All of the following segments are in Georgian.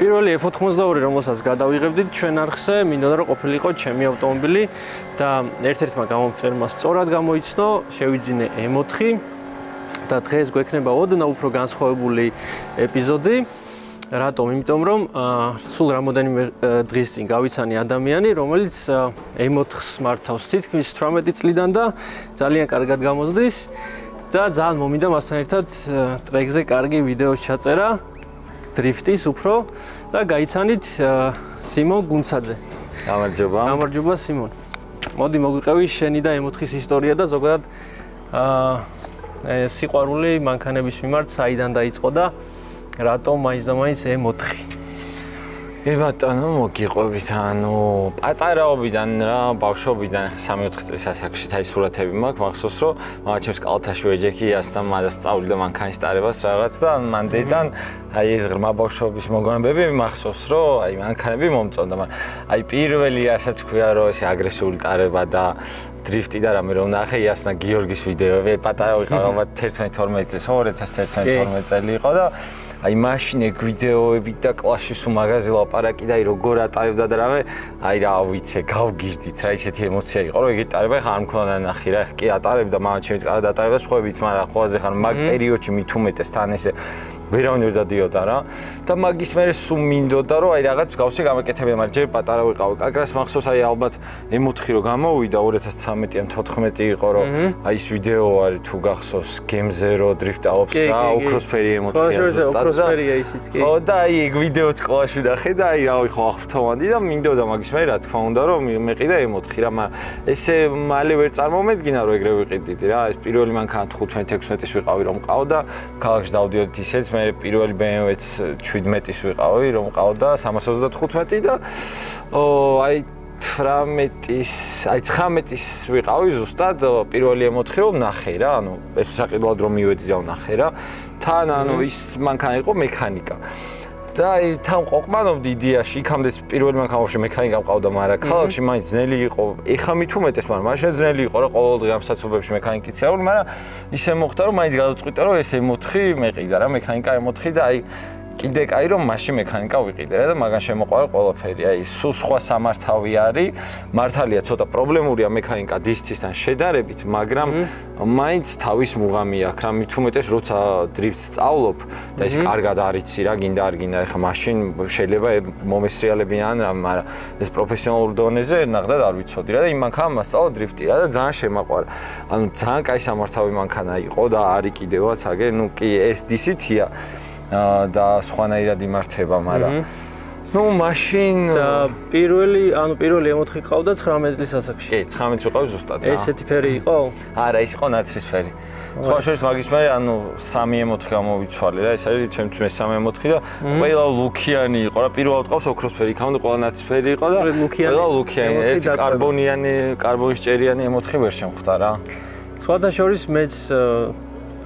პირველი F82, რომელსაც გადავიღებდით ჩვენ არხზე, მინდოდა რომ ყოფილიყო ჩემი ავტომობილი და ერთ-ერთმა გამომწერმა სწორად გამოიცნო, შევიძინე M4 და დღეს გვექნება ოდნავ უფრო განსხვავებული ეპიზოდი. რატომ? იმიტომ რომ სულ რამოდენიმე დღის წინ გავიცანი ადამიანი, რომელიც M4-ს მართავს თითქმის 18 წლიდან და ძალიან კარგად გამოსდის და ძალიან მომინდა მასთან ერთად ტრეკზე კარგი ვიდეოს ჩაწერა, დრიფტის უფრო და გაიცანით სიმონ გუნცაძე. გამარჯობა. გამარჯობა სიმონ. მოდი მოგვიყევი შენი და M4-ის ისტორია და ზოგადად სიყვარული მანქანების მიმართ საიდან დაიწყო და რატომ მაინც და მაინც M4? ბატონო, მოგიყვებით, პატარაობიდან რა, ბავშვობიდან 3-4 წლის ასაკში აი სურათები მაქვს, მახსოვს რომ მამაჩემს კალთაში ვეჯექი ასთან მაგას სწავლიდა მანქანის ტარებას რაღაც და მანდეიდან აი ეს ღრმა ბავშვობის მოგონებები მახსოვს რომ აი მანქანები მომწონდა, მაგრამ აი პირველი რასაც ქვია რომ ეს აგრესიული ტარება და დრიფტი და რამე რომ ნახე იასნა გიორგის ვიდეოები, პატარა ვიყავ ალბათ 11-12 წელს, 2011-12 წელი იყო და აი მაშინ ეგ ვიდეოები და კლასის უმაღაზი ლაპარაკი და აი როგორ ატარებდა და რამე, აი რა ვიცე, გავგიჟდით რა ისეთი ემოცია იყო, რომ ეგეთი ტარება ხარ არ მქონდა ნახი რა, კი ატარებდა მამაჩემიც კარგად ატარებდა, სხვაებიც, მაგრამ ხოლმე ხარ მაგ პერიოდში მით უმეტეს თან ესე ვერავინ ვერ დადიოდა რა და მაგის მერე სულ მინდოდა რომ აი რაღაც გავსე გამეკეთებია, მაგრამ ჯერ პატარა ვიყავი. კაკრას მახსოვს აი ალბათ M4 რო გამოვიდა 2013-ან 14 იყო რომ აი ეს ვიდეო არის თუ გახსოვს გემზე რო დრიფტაობს რა, ოქროსფერი M4-ია. ხო და აი ეგ ვიდეოც კლასში ნახე და აი რავი ხო აღფრთოვანდი და მინდოდა მაგის მერე რა თქმა უნდა რომ მეყიდა M4 რა, მაგრამ ესე მალე ვერ წარმომედგინა რომ ეგრე ვიყიდით რა. ეს პირველი მანქანა 15-16-ის ვიყავი რომ მყავდა, ქალაქში დავდიოდი ისეც მე პირველი BMW-ც 17-ის ვიყავი რომ მყავდა 325 და აი 19-ის ვიყავი ზუსტად პირველი M4 რომ ნახე რა, ანუ ეს საყიდლად რომ მივედი და ვნახე რა. თან ანუ ის მანქანა იყო მექანიკა. და აი თან ყოფმანობდი იდეაში, იქამდეც პირველი მანქანა ვაფშე მექანიკა მყავდა, მაგრამ ქალაქში მაინც ძნელი იყო. ეხლა მით უმეტეს, მაგრამ მაშინ ძნელი იყო რა ყოველდღე ამ საცობებში მექანიკით შეავლი, მაგრამ ისე მოხდა რომ მაინც გადავწყვიტე რომ ეს M4 მეყიდა რა, მექანიკა M4 და აი კიდე კაი რომ მაშინ მექანიკა ვიყიდე რა და მაგან შემოყვარა ყველაფერი. აი სულ სხვა სამართავი არის, მართალია ცოტა პრობლემურია მექანიკა დისკისთან შედარებით, მაგრამ მაინც თავის მუღამი აქვს რა, მით უმეტეს როცა დრიფტს სწავლობ და ის კარგად არიცი რა, გინდა არ გინდა, ეხლა მაშინ შეიძლება მომესრიალებიან რა, მაგრამ ეს პროფესიონალურ დონეზე ნახდად არ ვიცოდი რა და იმ მანქანამ მასწავლა დრიფტი რა და ძალიან შემაყვარა. ანუ ძალიან კაი სამართავი მანქანა იყო და არის კიდევაც აგე, ნუ კი ეს DCT-ია და სხვანაირად იმართება, მაგრამ ნუ მაშინ და პირველი M4 ყავდა 19 წლის ასაკში. კი, 19 ვიყავი ზუსტად რა. ესეთი ფერი იყო? არა, ის იყო ნაცრისფერი. სხვა შორის მაგის მერე ანუ 3 M4 გამოვიცვალე რა, ეს არის ჩემთვის მესამე M4 და ყველა ლუკიანი იყო რა, პირველად ყავს ოქროსფერი, იქამდე ყველა ნაცრისფერი იყო და ყველა ლუკიანი, ერთი კარბონის ჭერიანი M4 ვერ შემხვდა რა. სხვათა შორის მეც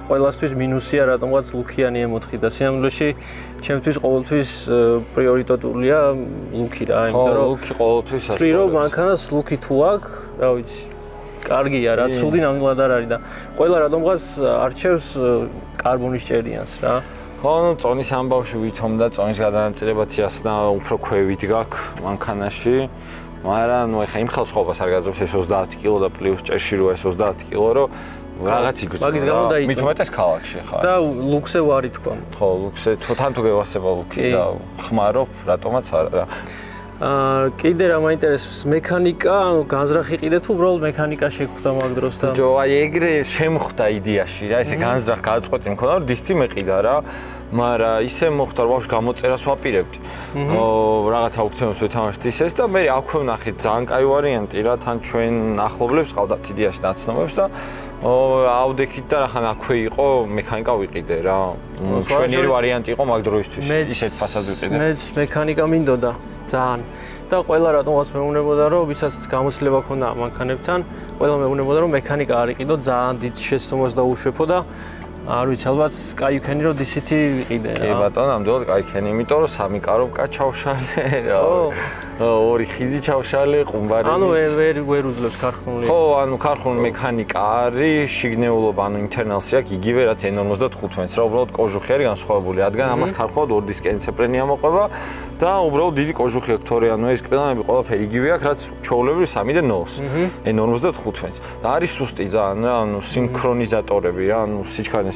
ყველასთვის მინუსია რატომღაც ლუკიანი M4 და სიამოვნებაში ჩემთვის ყოველთვის პრიორიტეტულია ლუკი რა, იმიტომ რომ ლუკი ყოველთვის ასწორებს. ვთქვი რომ მანქანას ლუკი თუ აქვს, რა ვიცი, კარგია რა, ცუდი ნამდვილად არ არის და ყველა რატომღაც არჩევს კარბონის ჭერიანს რა. ხო, ნუ წონის ამბავში ვითომ და წონის გადანაწილებაც იასნა უფრო ქვევით გაქვს მანქანაში. მაგრამ ნუ ეხა იმ ხელსაყრელობას არ გაძლევს ეს 30 კილო და პლუს ჭერში რო ეს 30 კილო რო რაღაც იგრძნობა. მაგის გამო დაიწყო. მით უმეტეს ქალაქში ხარ. და ლუქსე ვარი თქვა. ხო, ლუქსე თან თუ გევასება ლუკი და ხმარობ, რატომაც არა რა. კიდე რა მაინტერესებს მექანიკა, ანუ განზრახი ყიდე თუ უბრალოდ მექანიკა შეგხვდა მაგ დროს და ჯო აი ეგრე შემხვდა იდეაში რა, ესე განზრახ გადაწყვეტი მქონდა რომ დისკი მეყიდა რა. მაგრამ ისე მოხდა რომ ბავშვს გამოწერას ვაპირებდი. რაღაც აუქციონებს ვეთამაშეთ ისეს და მე აქვე ვნახე ძალიან კაი ვარიანტი რა, თან ჩვენ ახლობლებს ყავდათ იდეაში ნაცნობებს და აუდექით და რახან აქვე იყო მექანიკა ვიყიდე რა. ჩვენიერი ვარიანტი იყო მაგ დროისთვის ისეთ ფასად ვიყიდე. მეც მექანიკა მინდოდა ძალიან და ყველა რატომაც მეუბნებოდა რომ ვისაც გამოცდილება ქონდა მანქანებთან, ყველა მეუბნებოდა რომ მექანიკა არ იყიდო, ძალიან დიდ შეცდომას დაუშვებო და არ ვიცი, ალბათ კაი იქენი რომ DCT ვიყიდე რა. კი ბატონო, ნამდვილად კაი იქენი, იმიტომ რომ 3 კარობკა ჩავშალე რა. ორი ხიდი ჩავშალე, ყუმბარი. ანუ ვერ უძლებს ქარხნული. ხო, ანუ ქარხნული მექანიკა არის, შიგნეულობა, ანუ ინტერნალსი აქვს იგივე რაც N55-ს, რა უბრალოდ კოჟუხი არის განსხვავებული, რადგან ამას ქარხნულად 2 დისკი ენცეპრენი ამოყვება და უბრალოდ დიდი კოჟუხი აქვს, თორე ანუ ეს კბილანები ყველაფერი იგივე აქვს, რაც ჩვეულებრივ 3 და 0-ს, N55-ს. და არის სუსტი ძალიან, ანუ სინქრონიზატორები, ანუ სიჩქარე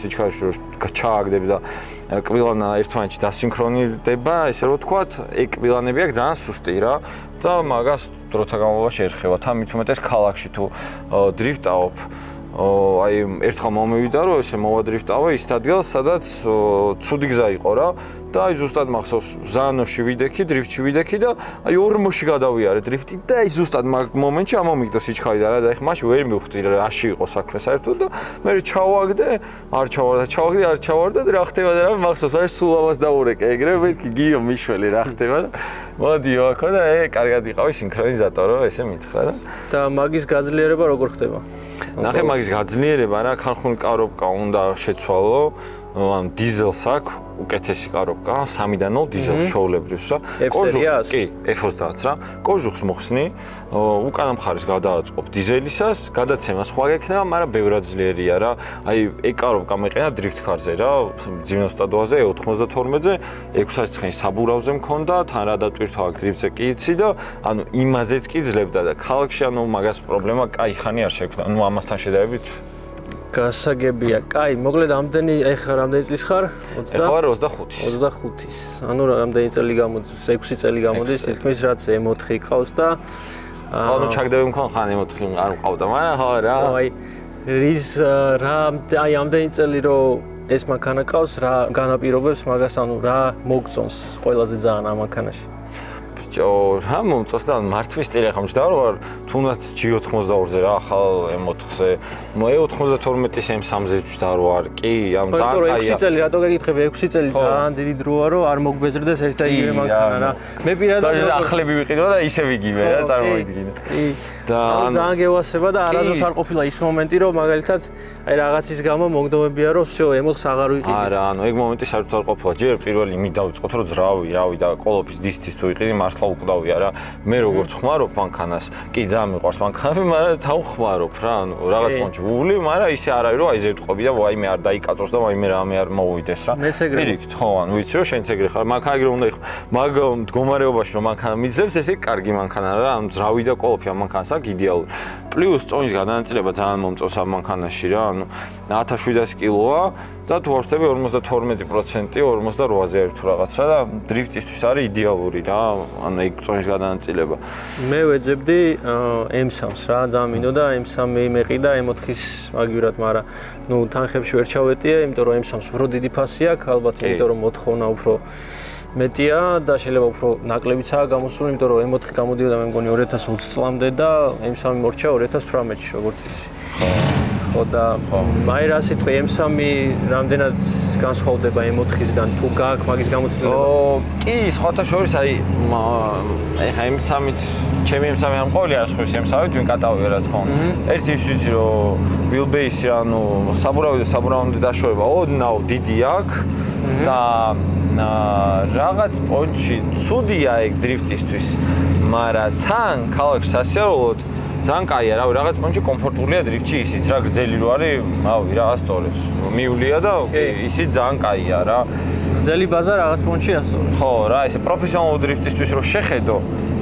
ჩააგდებ და კბილანა ერთმანეთში დასინქრონიზდება, ესე რომ ვთქვათ, კბილანები აქვს ძალიან სუსტი რა და მაგას დროთა განმავლობაში ერხება. თან მით უმეტეს ქალაქში თუ დრიფტავებ, აი ერთხელ მომივიდა რომ ესე მოვადრიფტავე ის ადგილს, სადაც ცუდი გზა იყო რა და აი ზუსტად მახსოვს ზანოში ვიდექი, დრიფტში ვიდექი და აი ორმოში გადავიარე დრიფტი და აი ზუსტად მაგ მომენტში ამომიგდო სიჩქარე და რა და ეხლა მაშინ ვერ მივხვდი რა რაში იყო საქმე საერთოდ და მე ჩავაგდე, არ ჩავარდა და რა ხდება და რა მახსოვს აი სულ ამას დავურეკე ეგრე მეთქი გიო მიშველი რა ხდება და მოდიო აქ და კარგად იყავი სინქრონიზატორო ესე მითხრა და მაგის გაძლიერება როგორ ხდება? ნახე მაგის გაძლიერება რა ქარხნული კარობკა უნდა შეცვალო ან დიზელს აქვს უკეთესი კარობკა 3-დან 0 დიზელს ჩვეულებრივს რა კოჟუხს კი F-30 რა კოჟუხს მოხსნი უკანა მხარეს გადააწყობ დიზელისას გადაცემა სხვა გექნება მაგრამ ბევრად ძლიერია რა აი ეგ კარობკა მეყენა დრიფტ კარზე რა 92-ზე 92-ზე 609 საბურავზე მქონდა თან რა დატვირთვა აქ დრიფტზე კი იცი და ანუ იმაზეც კი ძლებდა და ქალაქში ანუ მაგას პრობლემა კაი ხანი არ შექმნა ანუ ამასთან შედარებით გასაგებია. კაი, მოკლედ ამდენი ეხლა რამდენი წლის ხარ? 20? ეხლა 25-ის. 25-ის. ანუ რამდენი წელი გამოდის? 6 წელი გამოდის, თითქმის რაც M4 ყავს და ანუ ჩაგდები მქონდა ხან M4 არ მყავდა, მაგრამ ხო რა. აი რის რა აი ამდენი წელი რომ ეს მანქანა ყავს, რა განაპირობებს მაგას, ანუ რა მოგწონს ყველაზე ძალიან ამ მანქანაში? რა მომწონს და მართვის სტილი ახლა მჯდარო ვარ თუნდაც G82-ზე რა ახალ M4-ზე E92-ის M3-ზე მჯდარო ვარ კი ამ ძალიან კაია 6 წელი რატო გეკითხები 6 წელი ძალიან დიდი დროა რომ არ მოგბეზრდეს ერთ და იგივე მანქანა რა მე პირადად და ახლები ვიყიდო და ისევ იგივე რა წარმოიდგინე და ძალიან გევასება და არასდროს არ ყოფილა ის მომენტი რომ მაგალითად აი რაღაცის გამო მოგდომებია რომ всё M4-ს აღარ ვიყიდე არა ანუ ეგ მომენტი საერთოდ არ ყოფილა ჯერ პირველი იმით დავიწყოთ რომ რავი და ყოლოფის დისცის თუ იყიდი მართლა უკვდავია რა მე როგორც ხმარობ მანქანას კი ძალიან მიყვარს მანქანები მაგრამ თავხმარობ რა ანუ რაღაც კონჩი ვული მაგრამ ისე არ არის რომ აი ზევტყობი და ვაიმე არ დაიკაწოს და ვაიმე რამე არ მოვიდეს რა პირიქით ხო ანუ ვიცი რომ შენც ეგრე ხარ მანქანა ეგრე უნდა იყოს მაგ მდგომარეობაში რომ მანქანა მიძლებს ესე კარგი მანქანა რა ანუ ძრავი და ყოლოფი ამ მანქანას აქვს იდეალური პლუს წონის გადანაწილება ძალიან მომწონს ამ მანქანაში რა ანუ 1700 კილოა და თუ არ ვშტები 52% 48-ზე არის თუ რაღაცა და დრიფტისთვის არის იდეალური რა ანუ ეგ წონის გადანაწილება მე ვეძებდი M3-ს რა ძალიან მინდოდა M3 მეყიდა M4-ის მაგივრად მაგრამ ნუ თანხებში ვერ ჩავეტია იმიტომ რომ M3-ს უფრო დიდი ფასი აქვს ალბათ იმიტომ რომ მოთხოვნა უფრო მეტია და შეიძლება უფრო ნაკლებიცაა გამოსული იმიტომ რომ M4 გამოდიოდა მე მგონი 2020 წლამდე და M3 მორჩა 2018-ში როგორც ვიცი ხო და აი რა სიტყვი M3 რამდენად განსხვავდება M4-ისგან თუ გააქვს მაგის გამოცდილება? კი, სხვათა შორის აი ეხა M3-ით ჩემი M3 ამ ყოველი არის ხვის M3-ით ვინ კატავია რა თქმა უნდა. ერთი ის ვიცი რომ wheelbase ანუ საბურავამდე დაშორება ოდნავ დიდი აქვს და რაღაც პონჩი ცუდია ეგ დრიფტისთვის, მაგრამ თან ქალაქში სასიარულოდ ძალიან კაია, რავი, რაღაც პონჩი კომფორტულია დრიფტში ისიც რა გრძელი რო არის, რავი, რა ასწორებს. მიულია და ისიც ძალიან კაია რა. გრძელი ბაზა რაღაც პონჩი ასწორებს. ხო, რა, ესე პროფესიონალურ დრიფტისთვის რო შეხედო,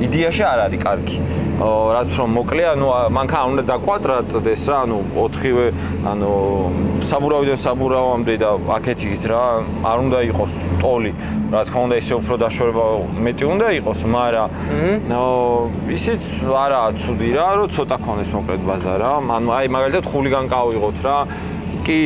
იდეაში არ არის კარგი. რაც რომ მოკლე, ანუ მანქანა უნდა დაკვადრატდეს რა, ანუ 4-ვე, ანუ საბურავიდან საბურავამდე და აქეთ-იქით რა, არ უნდა იყოს ტოლი. რა თქმა უნდა, ისე უფრო დაშორება მეტი უნდა იყოს, მაგრამ ისიც არაა ცუდი რა, რომ ცოტა ქონდეს მოკლედ ბაზა რა. ანუ აი მაგალითად ხულიგან გავიღოთ რა. კი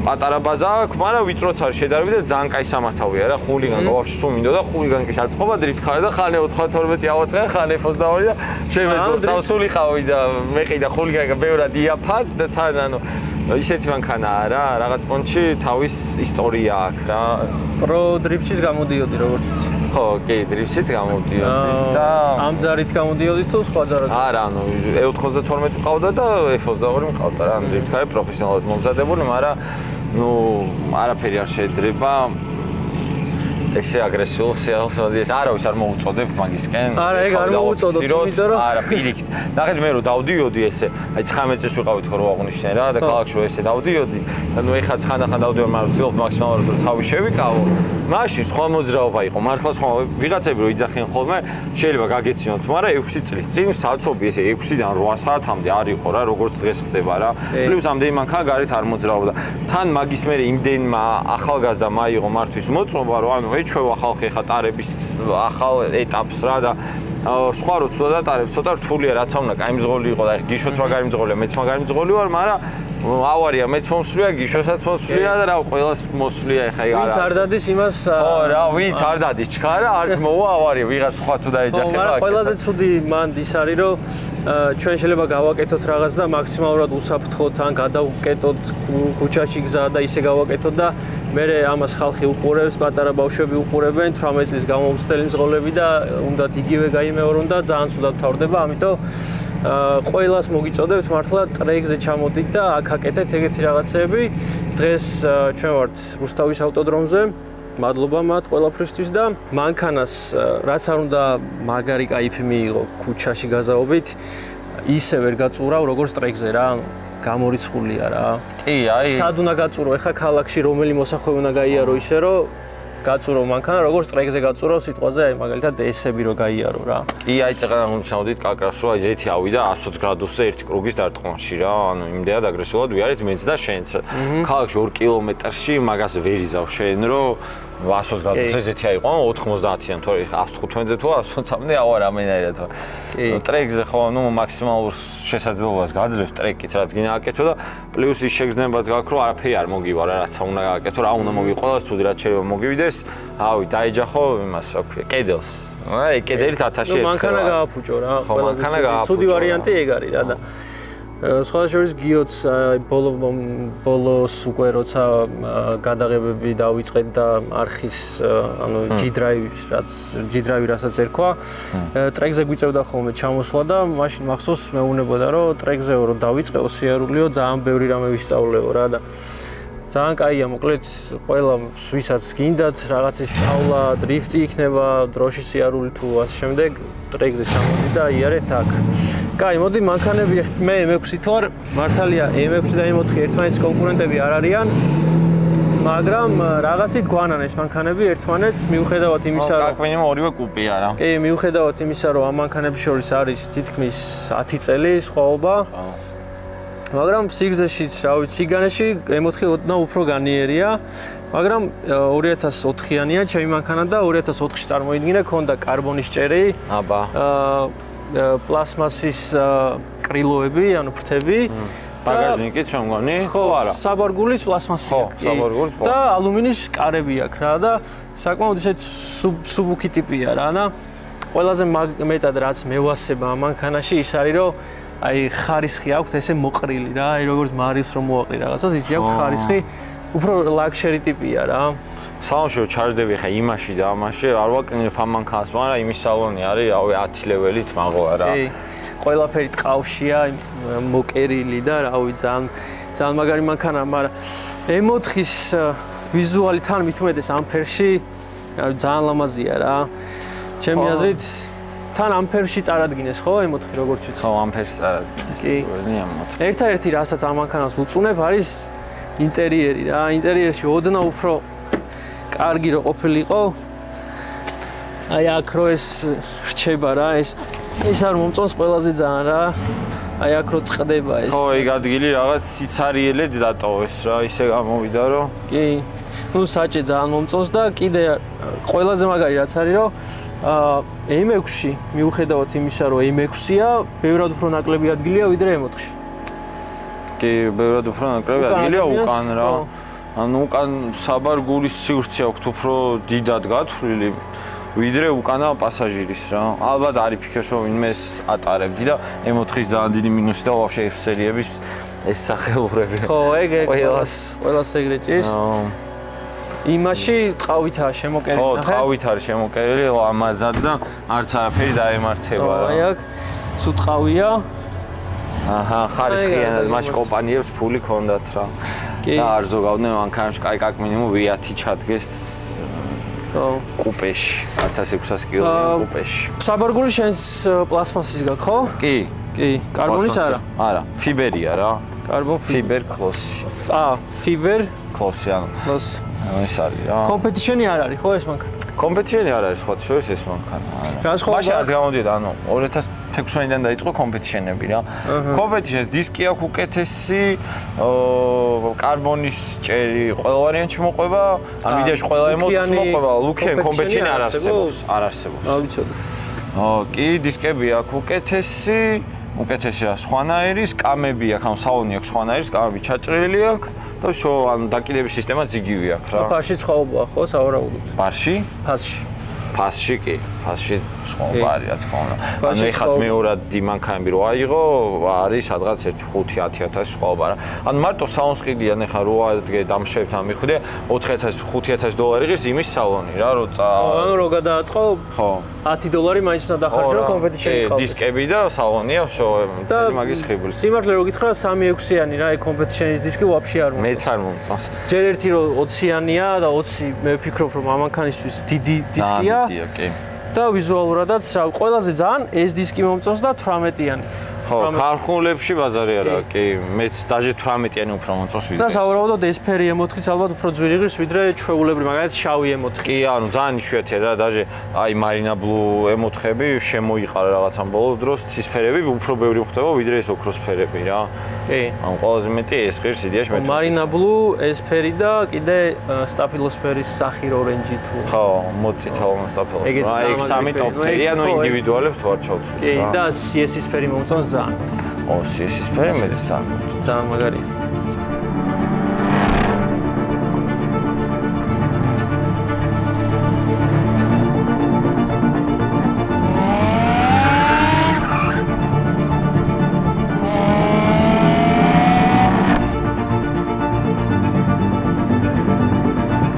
პატარა ბაზა აქვს, მაგრამ ვიწროც არის შედარებით და ძალიან კაი სამართავია რა. ხულიგან ვაფშე სულ მინდო და ხულიგან კი საწყობა დრიფტ ხარ და ხან 92 ავაწყე, ხან F22 და შემეძლო წავსულიყავი და მეყიდა ხულიგან ბევრად იაფად და თან ანუ ისეთი მანქანაა რა, რაღაც პონჩი თავის ისტორია აქვს რა. პრო დრიფტშიც გამოდიოდი როგორც ვიცი. ხო, კი, დრიფტშიც გამოდიოდი და ამ ძარით გამოდიოდი თუ სხვა ძარად? არა, ანუ E92 მყავდა და F22 მყავდა რა. დრიფტ ხარ პროფესიონალურად მომზადებული, მაგრამ ნუ არაფერი არ შეედრება ესე აგრესიულ სიალს მოდის. არა ვიცი, არ მოუწოდებ მაგისკენ. არა, ეგ არ მოუწოდოთ, იმიტომ რომ არა, პირიქით. ნახეთ მე რომ დავდიოდი ესე, აი 19 წელს ვიყავით ხო რო აღნიშნე რა და ქალაქში რო ესე დავდიოდი. და ნუ ეხა ხანდახან დავდიოდი, მაგრამ ვცდილობ მაქსიმალურად რომ თავი შევიკავო. მაშინ სხვა მოძრაობა იყო, მართლა სხვა ვიღაცები რო იძახიან ხოლმე, შეიძლება გაგეცინოთ, მაგრამ 6 წლის წინ საცობი ესე 6-დან 8 საათამდე არ იყო რა, როგორც დღეს ხდება რა. პლუს ამდენი მანქანა გარეთ არ მოძრაობდა. თან მაგის მერე იმდენმა ახალგაზრდა მაიღო მართვის მოწმობა, რომ ანუ ეჩვევა ხალხი ხა ტარების ახალ ეტაპს რა და სხვა რო ცუდა და ტარებს ცოტა რთულია რაც უნდა კაი მძღოლი იყო და გიშოც მაგარი მძღოლია მეც მაგარი მძღოლი ვარ მაგრამ ავარია მეც მომსვლია გიშოსაც მოსვლია და რა ყველას მოსვლია ეხა არა ვინც არ დადის იმას ხო რა ვინც არ დადის ჩქარა არც მოვა ავარია ვიღაც სხვა თუ დაეჯახება მაგრამ ყველაზე ცუდი მანდ ის არის რომ ჩვენ შეიძლება გავაკეთოთ რაღაც და მაქსიმალურად უსაფრთხოდ ან გადავკეტოთ ქუჩაში გზა და ისე გავაკეთოთ და მე ამას ხალხი უყურებს, პატარა ბავშვები უყურებენ, 18 წლის გამომცდელი მძღოლები და უნდათ იგივე გაიმეორონ და ძალიან ცუდად თავდება, ამიტომ ყველას მოგიწოდებთ მართლა ტრეკზე ჩამოდით და აქ აკეთეთ ეგეთი რაღაცები. დღეს ჩვენ ვართ რუსთავის ავტოდრომზე. მადლობა მათ ყველაფრისთვის და მანქანას რაც არ უნდა მაგარი кайფი მიიღო ქუჩაში გაზაობით, ისე ვერ გაწურავ როგორც ტრეკზე რა. გამორიცხულია რა. კი, აი. სად უნდა გაწურო? ეხა ქალაქში რომელი მოსახვევი უნდა გაიარო ისე რომ გაწურო მანქანა, როგორც ტრეკზე გაწურო სიტყვაზე, აი მაგალითად ესები რო გაიარო რა. კი, აი წეღან ჩავდით კაკრას რო აი ზეთი ავიდა 120 გრადუსზე 1 კრუგის დარტყმაში რა. ანუ იმდენად აგრესიულად ვიარეთ მეც და შენც. ქალაქში 2 კილომეტრში მაგას ვერ იზავ შენ რომ 120 გრადუსზე ზეთი აიყო 90-დან თორე 115-ზე თუ 120-მდე ავა რამენაირად. ტრეკზე ხო ნუ მაქსიმალურ შესაძლებლობას გაძლევს ტრეკიც რაც გინდა აკეთო და პლუს ის შეგრძნებაც გაქვს რომ არაფერი არ მოგივა რა რაც უნდა გააკეთო რა უნდა მოგიყოლოს ცუდი რაც შეიძლება მოგივიდეს ავი დაეჯახო იმას რა ქვია კედელს აი კედელით 1000-ში ერთხელ მანქანა გააფუჭო რა ყველაზე ცუდი ვარიანტი ეგ არის რა და სხვა შორის გიოც ბოლოს უკვე როცა გადაღებები დავიწყეთ და არხის ანუ G-Drive რასაც ერქვა ტრეკზე გვიწევდა ხოლმე ჩამოსვლა და მაშინ მახსოვს მეუბნებოდა რომ ტრეკზე რომ დავიწყეო სიარულიო ძალიან ბევრი რამე ვისწავლეო რა და ძალიან კაია მოკლედ ყველა ვისაც გინდათ რაღაცის სწავლა დრიფტი იქნება დროში სიარული თუ ასე შემდეგ ტრეკზე ჩამოდი და იარეთ აქ კაი, მოდი მანქანები მე M6-ით ვარ, მართალია M6 და M4 ერთმანეთის კონკურენტები არ არიან, მაგრამ რაღაცით გვანან ეს მანქანები ერთმანეთს, მიუხედავად იმისა, რომ აქ მინიმუმ ორივე კუპია რა. კი, მიუხედავად იმისა, რომ ამ მანქანების შორის არის თითქმის 10 წელი სხვაობა. მაგრამ სიგრძეშიც, რა ვიცი, სიგანეში M4 ოდნავ უფრო განიერია, მაგრამ 2004-იანია ჩემი მანქანა და 2004-ში წარმოიდგინე, ქონდა კარბონის ჭერი. აბა. პლასმასის კრილოები, ანუ ფრთები. ბაგაჟნიკი ჩვენ მგონი? ხო, არა. საბარგულის პლასმასი აქვს. ხო, საბარგულის პლასმასი. და ალუმინის კარები აქვს რა და საკმაოდ ისეთ სუბუქი ტიპია რა და ყველაზე მეტად რაც მევასება ამ მანქანაში ის არის რომ აი ხარისხი აქვს ესე მოყრილი რა, აი როგორც მარის რომ მოაყრი რაღაცას, ისე აქვს ხარისხი, უფრო ლაქშერი ტიპია რა. სალონში ჩარჯდები ხა იმაში და ამაში არ ვაკნინებ ამ მანქანას, მაგრამ იმის სალონი არის, რავი 10 ლეველით მაღლა რა. კი. ყველაფერი ტყავშია, მოკერილი და რავი ძალიან მაგარი მანქანა, მაგრამ M4-ის ვიზუალი თან მithumedes ამფერში ძალიან ლამაზია რა. ჩემი აზრით თან ამფერში წარადგინეს ხო M4 როგორც ვიცი. ხო, ამფერში წარადგინეს. კი. ერთადერთი რასაც ამ მანქანას უწუნებ არის ინტერიერი რა. ინტერიერში ოდნავ უფრო კარგი რო ყოფილიყო. აი აქ რო ეს რჩება რა, ეს არ მომწონს ყველაზე ძალიან რა. აი აქ რო წდება ეს. ხო, ეგ ადგილი რაღაც სიცარიელედ დატოვეს რა, ისე გამოვიდა რომ. კი. ნუ საჭე ძალიან მომწონს და კიდე ყველაზე მაგარი რაც არის რომ M6-ში მიუხედავად იმისა რომ M6-ია, ბევრად უფრო ნაკლები ადგილია ვიდრე M4-ში. კი, ბევრად უფრო ნაკლები ადგილია უკან რა. ანუ უკან საბარგულის სივრცე აქვს უფრო დიდად გათვლილი ვიდრე უკანა პასაჟირის რა. ალბათ არის ფიქრს რომ ვინმეს ატარებდი და M4-ის ძალიან დიდი მინუსი და ვაფშე F-სერიების ეს სახეობები. ხო, ეგ ყველას ეგრე ჭირს. იმაში ტყავითაა შემოკერილი. ხო, ტყავით არის შემოკერილი, ლამაზად და არც არაფერი დაემართება რა. აი აქ სულ ტყავია. აჰა, ხარისხიანად მაშ კომპანიებს ფული ქონდათ რა. და არ ზოგავდნენ მანქანაში კაი მინიმუმ V10 ჩადგეს. კუპეში 1600 კილომეტრი კუპეში. საბარგული შენს პლასმასის გაქვს, ხო? კი, კარბონის არა. არა, ფიბერია რა. კარბონ ფიბერ კლოსი. ფიბერ კლოსი ანუ. კლოსი. ეს არის რა. კომპეტიშენი არ არის, ხო ეს მანქანა? კომპეტიშენი არ არის, სხვა შორის ეს მანქანა. მაშინ არც გამოდიოდა, ანუ 2016-დან დაიწყო კომპეტიშენები რა. კომპეტიშენს დისკი აქვს უკეთესი, კარბონის ჭერი ყველა ვარიანტში მოყვება, ან ვიდეოში ყველა ემოციას მოყვება, ლუკიან კომპეტიშენი არ არსებობს, არ არსებობს. ვიცოდი. კი, დისკები აქვს უკეთესი, უკეთესია სხვანაირის, კამები აქვს, ანუ სალონი აქვს სხვანაირის, კამები ჩაჭრილი აქვს და ანუ დაკიდების სისტემაც იგივე აქვს რა. ფასში სხვაობაა, ხო, სავარაუდოდ. ბარში? ფასში. ფასში კი, ფასში სხვაობა არის, რა თქმა უნდა. ანუ ეხლა მეორად დიმანქანები რო აიღო, არის სადღაც 5-10.000 სხვაობა რა. ანუ მარტო სალონს ყიდიან ეხლა რო ადგე დამშევთან მიხვდე, 4,000-5,000 დოლარი ღირს იმის სალონი რა, რო ანუ რო გადააწყო, ხო. $10 მაინც უნდა დახარჯო კომპეტიშენი ყავს. დისკები და სალონია, მთელი მაგის ხიბლი. სიმართლე რო გითხრა 3-6-იანი რა, ეგ კომპეტიშენის დისკი ვაფშე არ მომწონს. მეც არ მომწონს. ჯერ ერთი რო 20-იანია და 20 მე ვფიქრობ რომ ამანქანისთვის დიდი დისკია. კი. და ვიზუალურადაც ყველაზე ძალიან ეს დისკი მომწონს და 18-იანი. ხო, ქარხნულებში ბაზარი არა, კი, მეც დაჟე 18-იანი უფრო მომწონს ვიდრე. და სავარაუდოდ ეს ფერი ემოთხიც ალბათ უფრო ძვირი ღირს ვიდრე ჩვეულებრივი, მაგალითად შავი ემოთხი. კი, ანუ ძალიან იშვიათია რა, დაჟე აი მარინა ბლუ ემოთხები შემოიყარა რაღაცამ ბოლო დროს, ცისფერები უფრო ბევრი ხდება ვიდრე ეს ოქროსფერები რა. კი. ანუ ყველაზე მეტი ეს ღირს იდეაში მე. მარინა ბლუ, ეს ფერი და კიდე სტაფილოსფერის სახիր ორენჯი თუ. ხო, მოწითალო სტაფილოს. ეგ სამი ტოპფერი, ანუ ინდივიდუალებს თუ არ ჩავთვლით რა. კი, და CS-ის ფერი მომწონს ძალიან. CS-ის ფერი მეც ძალიან მომწონს. ძალიან მაგარია.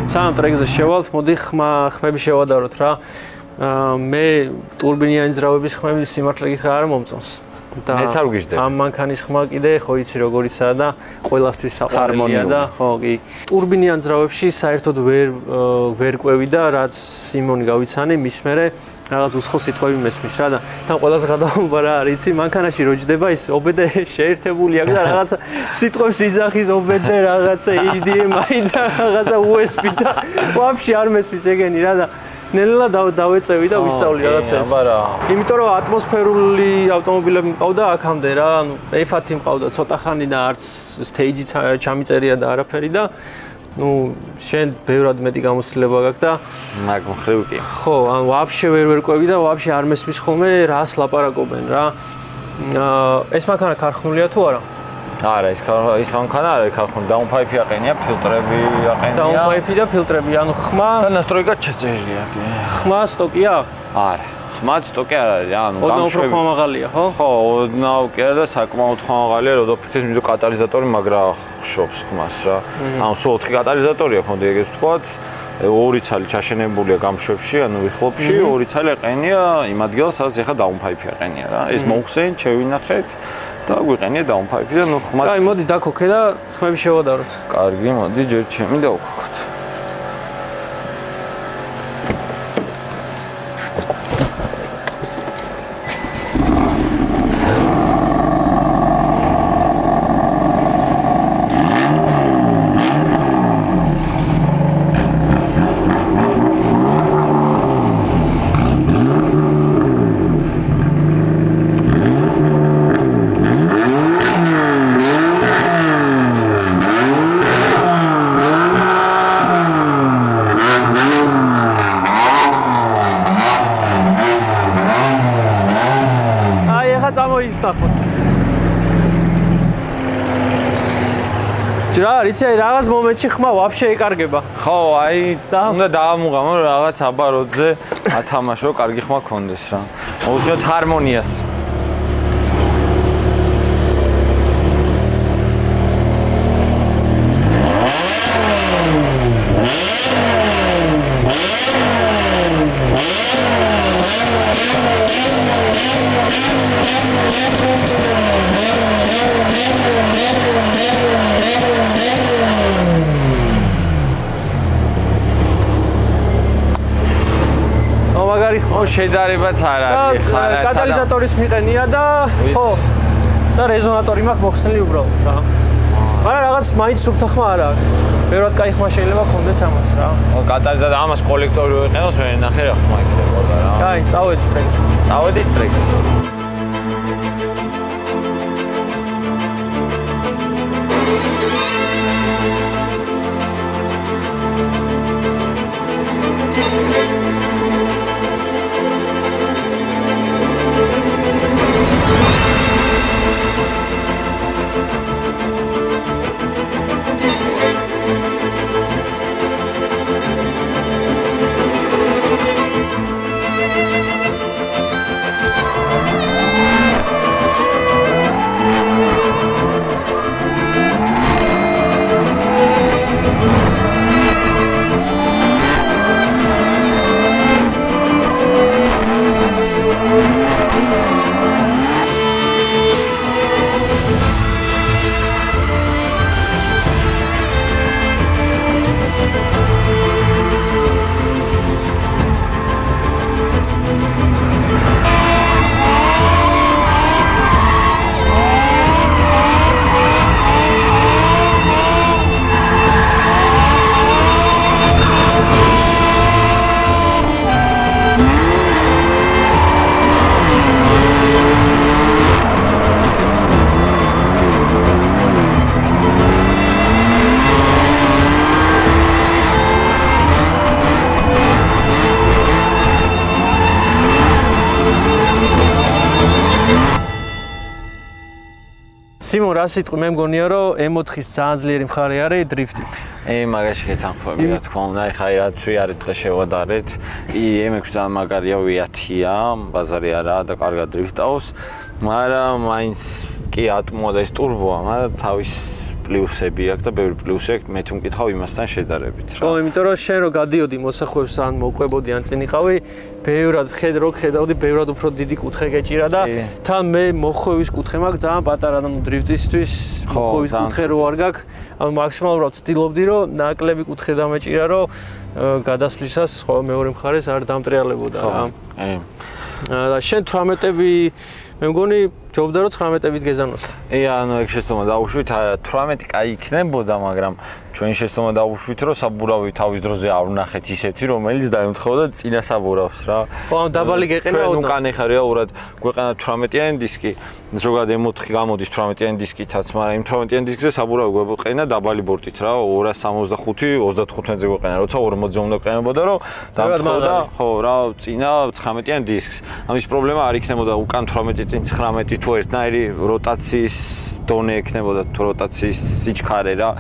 სამ ტრეკზე შევალთ, მოდი ხმები შევადაროთ რა. მე ტურბინიანი ძრავების ხმები სიმართლე გითხრა არ მომწონს. მეც არ ვგიჟდები. ამ მანქანის ხმა კიდე ხო იცი როგორიცაა და ყველასთვის საყვარელია და ხო კი. ტურბინიან ძრავებში საერთოდ ვერ ყვევი და რაც სიმონი გავიცანი მის მერე რაღაც უცხო სიტყვები მესმის რა და თან ყველაზე გადაუმობა რა არის იცი მანქანაში რო ჯდება ის ობედე შეერთებული აქვს და რაღაცა სიტყვებს იძახის ობედე რაღაცა HDMI და რაღაცა USB და ვაფშე არ მესმის ეგენი რა და ნელა დავეწევი და ვისწავლი რაღაცებს. იმიტომ რომ ატმოსფერული ავტომობილები მყავდა აქამდე რა, ანუ F10 მყავდა ცოტა ხანი და არც stage-ი ჩამიწერია და არაფერი და ну, შენ ბევრად მეტი გამოცდილება გაქვს და მაგ მხრივ კი. ხო, ანუ ვაფშე ვერ ყვევი და ვაფშე არ მესმის ხოლმე რას ლაპარაკობენ რა. ეს მანქანა ქარხნულია თუ არა? არა, ის მანქანა არა, ქარხნული დაუნფაიფი აყენია, ფილტრები აყენია. დაუნფაიფი და ფილტრები, ანუ ხმა და ნასტროიკა შეწერილია კი. ხმა სტოკია? არა. ხმა სტოკი არ არის, ანუ ოდნავ უფრო ხმამაღალია, ხო? ხო, ოდნავ კი არა და საკმაოდ ხმამაღალია, როდოფიქრეთ მიდო კატალიზატორი მაგრა ხშობს ხმას რა. ანუ სულ 4 კატალიზატორია ხონდა ეგეც თქვათ. 2 ცალი ჩაშენებულია გამშვებში, ანუ ვიხლოპში, 2 ცალი აყენია იმ ადგილას, სადაც ეხა დაუნფაიფი აყენია რა. ეს მოუხსენით, შევინახეთ და გვიყენია დაუნფაიფი და ნუ ხმას. კაი, მოდი დაქოქე და ხმები შევადაროთ. კარგი, მოდი ჯერ ჩემი დავქოთ. რა არის აი რაღაც მომენტში ხმა ვაფშე ეკარგება. ხო, აი უნდა დაამუღამო რაღაც აბაროძე ათამაშო, კარგი ხმა გქონდეს რა. მოუსმინოთ ჰარმონიას. შედარებაც არ არის. კატალიზატორის მიყენია და ხო და რეზონატორი მაქვს მოხსნილი უბრალოდ რა. მაგრამ რაღაც მაინც სუფთა ხმა არ აქვს. ბევრად კაი ხმა შეიძლება კონდეს ამას რა. კატალიზატორი ამას კოლექტორი ვიყენოს, ვერ ნახე რა ხმა იქნებოდა რა. კაი, წავედით ტრეკს. წავედით ტრეკს. სიმონ, რა სიტყვი, მე მგონია რომ M4-ის ძალიან ძლიერი მხარე არის დრიფტი. მაგაში გეთანხმები, რა თქმა უნდა, აი ხაი რაც ვიარეთ და შევადარეთ. M6 ძალიან მაგარია, ვიათია, ბაზარი არაა და კარგად დრიფტავს. მაგრამ მაინც კი ატმო და ეს ტურბოა, მაგრამ თავის პლუსები აქვს და ბევრი პლუსი აქვს, მე თუ მკითხავ იმასთან შედარებით რა. ხო, იმიტომ რომ შენ რო გადიოდი მოსახვევს ან მოკვებოდი ან წინ იყავი, ბევრად ხედავდი, ბევრად უფრო დიდი კუთხე გეჭირა და თან მე მოხვევის კუთხე მაქვს ძალიან პატარა, ანუ დრიფტისთვის მოხვევის კუთხე რო არ გაქვს, ანუ მაქსიმალურად ვცდილობდი რომ ნაკლები კუთხე დამეჭირა, რომ გადასვლისას ხო მეორე მხარეს არ დამტრიალებოდა რა. და შენ 18-ები მე მგონი ჯობდა რომ 19-ით გეზანოსა. ანუ ეგ შეცდომა დაუშვით 18 კაი იქნებოდა, მაგრამ ჩვენ შეცდომა დაუშვით რომ საბურავი თავის დროზე არ ვნახეთ ისეთი, რომელიც დაემთხოვდა წინა საბურავს რა. ხო, ამ დაბალი გეყენა ჩვენ უკან ეხა რეალურად გვეყენა 18-იანი დისკი, ზოგადად M4 გამოდის 18-იანი დისკითაც, მაგრამ იმ 18-იანი დისკზე საბურავი გვეყენა დაბალი ბორტით რა, 265, 35-ზე გვეყენა, როცა 40-ზე უნდა ყენებოდა რომ დაემთხოვდა, ხო რა, წინა 19-იანი დისკს. ამის პრობლემა არ იქნებოდა უკან 18 წინ 19 თუ ერთნაირი როტაციის დონე ექნებოდა, თუ როტაციის სიჩქარე რა.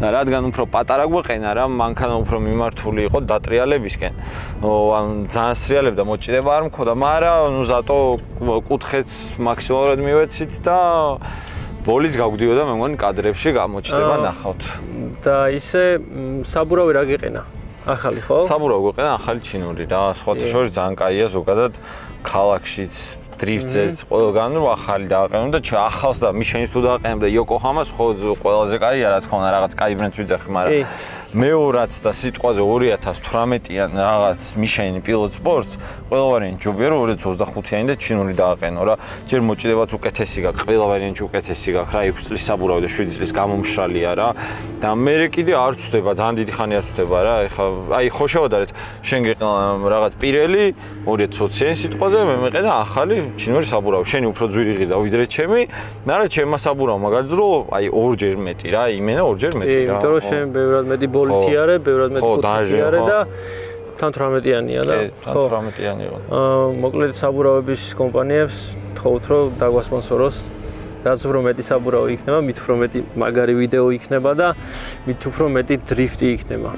და რადგან უფრო პატარა გვეყენა რა, მანქანა უფრო მიმართული იყო დატრიალებისკენ. ან ძალიან სრიალებდა, მოჭიდება არ მქონდა, მაგრამ ზატო კუთხეც მაქსიმალურად მივეცით და ბოლიც გავგდიოდა, მე მგონი კადრებში გამოჩნდება ნახავთ. და ისე საბურავი რა გეყენა? ახალი ხო? საბურავი გვეყენა ახალი ჩინური რა, სხვათა შორის ძალიან კაია, ზოგადად ქალაქშიც დრიფტზეც ყველგან რომ ახალი დააყენო და ახალს და მიშენის თუ დააყენებ და იოკოჰამას ხო ყველაზე კაია რა თქმა უნდა რაღაც კაი ბრენდს ვიძახი, მაგრამ მეორაც და სიტყვაზე 2018-იან რაღაც მიშენი პილოტ სპორტს ყველა ვარიანტი ჯობია რომ 2025-იანი და ჩინური დააყენო რა. ჯერ მოჭიდებაც უკეთესი გაქვს, ყველა ვარიანტი უკეთესი გაქვს რა, 6 წლის საბურავი და 7 წლის გამომშრალია რა. და მე კიდე არ ვწვდება, ძალიან დიდი ხანი არ ვწვდება რა. ეხლა აი ხო შევადარეთ, შენ გეყნა რაღაც პირელი 2020-იანი სიტყვაზე, მე მეყენა ახალი ჩინური საბურავი. შენი უფრო ძვირი ღირდა ვიდრე ჩემი, მაგრამ ჩემმა საბურავმა გაძრო აი ორჯერ მეტი რა, იმენა ორჯერ მეტი რა. იმიტომ რომ შენ ბევრად მეტი ბოლითი არე, ბევრად მეტი კუთხე არე და თან 18-იანია და ხო 18-იანი იყო. მოკლედ საბურავების კომპანიებს თხოვთ რომ დაგვასპონსოროს. რაც უფრო მეტი საბურავი იქნება, მით უფრო მეტი მაგარი ვიდეო იქნება და მით უფრო მეტი დრიფტი იქნება.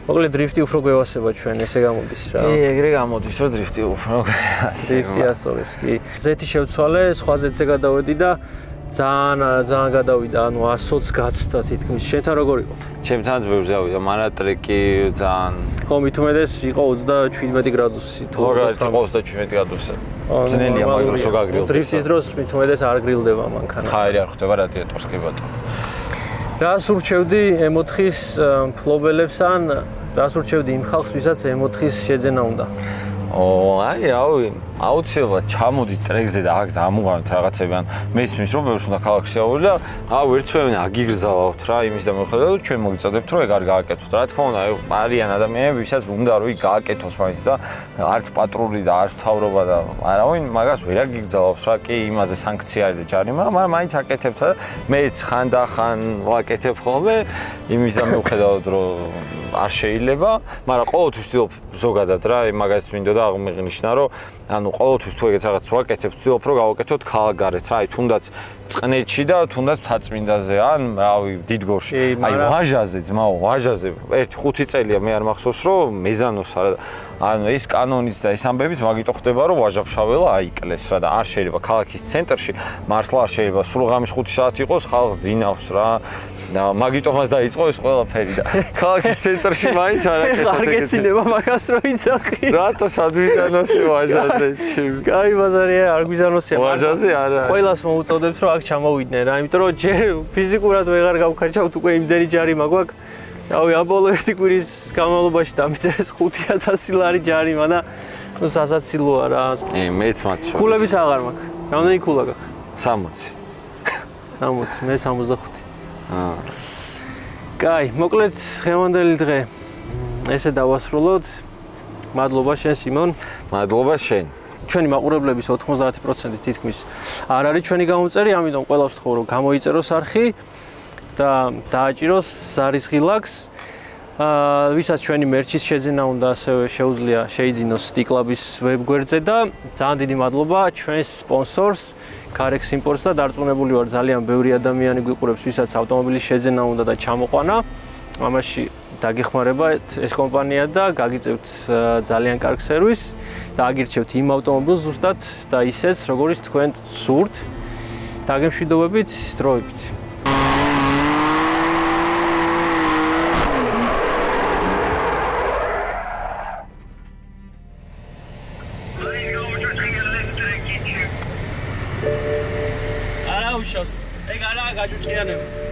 მოკლედ დრიფტი უფრო გვევასება ჩვენ, ესე გამოდის რა. ეგრე გამოდის რომ დრიფტი უფრო გვევასება. დრიფტი ასწორებს კი. ზეთი შევცვალე, სხვა ზეთზე გადავედი და ძალიან გადავიდა, ანუ 100-ს გაცდა თითქმის. შენთან როგორ იყო? ჩემთანაც ბევრზე ავიდა, მაგრამ ტრეკი ძალიან ხო, მით უმეტეს იყო 27 გრადუსი თუ 27 გრადუსი. ძნელია მაგ დროს რო გაგრილდება. დრიფტის დროს მით უმეტეს არ გრილდება მანქანა. ხაერი არ ხდება რადიატორს კი ბატონო. რას ურჩევდი M4-ის ფლობელებს ან რას ურჩევდი იმ ხალხს, ვისაც M4-ის შეძენა უნდა? აი, რავი, აუცილებლად ჩამოდით ტრეკზე და აქ დამუღავთ რაღაცები, ან მესმის რომ ბევრს უნდა ქალაქში ავული და ერთვენი აგიგრძალავთ რა, იმის და მიუხედავად ჩვენ მოგიწოდებთ რომ ეგ არ გააკეთოთ. რა თქმა უნდა, არიან ადამიანები, ვისაც უნდა რომ იქ გააკეთოს მაინც და არც პატრული და არც თავრობა და არავინ მაგას ვერ აგიგრძალავს რა, კი იმაზე სანქცია არის და ჯარიმა, მაგრამ მაინც აკეთებთ და მეც ხანდახან ვაკეთებ ხოლმე იმის და მიუხედავად რომ არ შეიძლება, მაგრამ ყოველთვის ვცდილობ ზოგადად რა, მაგას მინდოდა აღმეღნიშნა რომ ანუ ყოველთვის თუ ეგეთ რაღაც ვაკეთებ, ვცდილობ რომ გავაკეთოთ ქალაქგარეთ რა, თუნდაც წყნეთში და თუნდაც მთაწმინდაზე, ან რავი, დიდგორში. აი ვაჟაზე, ძმაო, ვაჟაზე 1-5 წელია მე არ მახსოვს რომ მეზანოს არა ანუ ეს კანონიც და ეს ამბებიც მაგიტო ხდება რომ ვაჟაფშაველა აიკლეს რა და არ შეიძლება ქალაქის ცენტრში მართლა არ შეიძლება სულღამის 5 საათი იყოს ხალხს ძინავს რა და მაგიტო მას დაიწყო ეს ყველაფერი და ქალაქის ცენტრში მაინც არ აკეთებს არ გეცინება მაგას რო იცახი რატო სადვიზანოსი ვაჟაზე ჩიმ კაი ბაზარია არ გვიზანოსია ვაჟაზე არა ყველას მოუწოდებთ რომ აქ ჩამოვიდნენ რა იმიტომ რომ ჯერ ფიზიკურად ვეღარ გავქარჩავთ უკვე იმდენი ჯარიმა გვაქვს რავი აბოლო ერთი კვირის განმავლობაში დამიწერეს 5000 ლარი ჯარიმა და ნუ სასაცილოა რა. მეც მათ შორის. ქულების აღარ მაქვს. რამდენი ქულა გაქვს? 60. 60, მე 65. კაი, მოკლედ დღევანდელი დღე ესე დავასრულოთ. მადლობა შენ სიმონ. მადლობა შენ. ჩვენი მაყურებლების 90% თითქმის არ არის ჩვენი გამომწერი, ამიტომ ყველას ვთხოვ რომ გამოიწეროს არხი. და დააჭიროს ზარის ღილაკს. ვისაც ჩვენი მერჩის შეძენა უნდა ასევე შეუძლია შეიძინოს სტიკლაბის ვებგვერდზე და ძალიან დიდი მადლობა ჩვენს სპონსორს Carex Imports და დარწმუნებული ვარ ძალიან ბევრი ადამიანი გვიყურებს ვისაც ავტომობილის შეძენა უნდა და ჩამოყვანა. ამაში დაგეხმარება ეს კომპანია და გაგიწევთ ძალიან კარგ სერვისს და აგირჩევთ იმ ავტომობილს ზუსტად და ისეც როგორც თქვენ სურთ. დაგემშვიდობებით დროებით. ეგ არა გაჯუჭიანები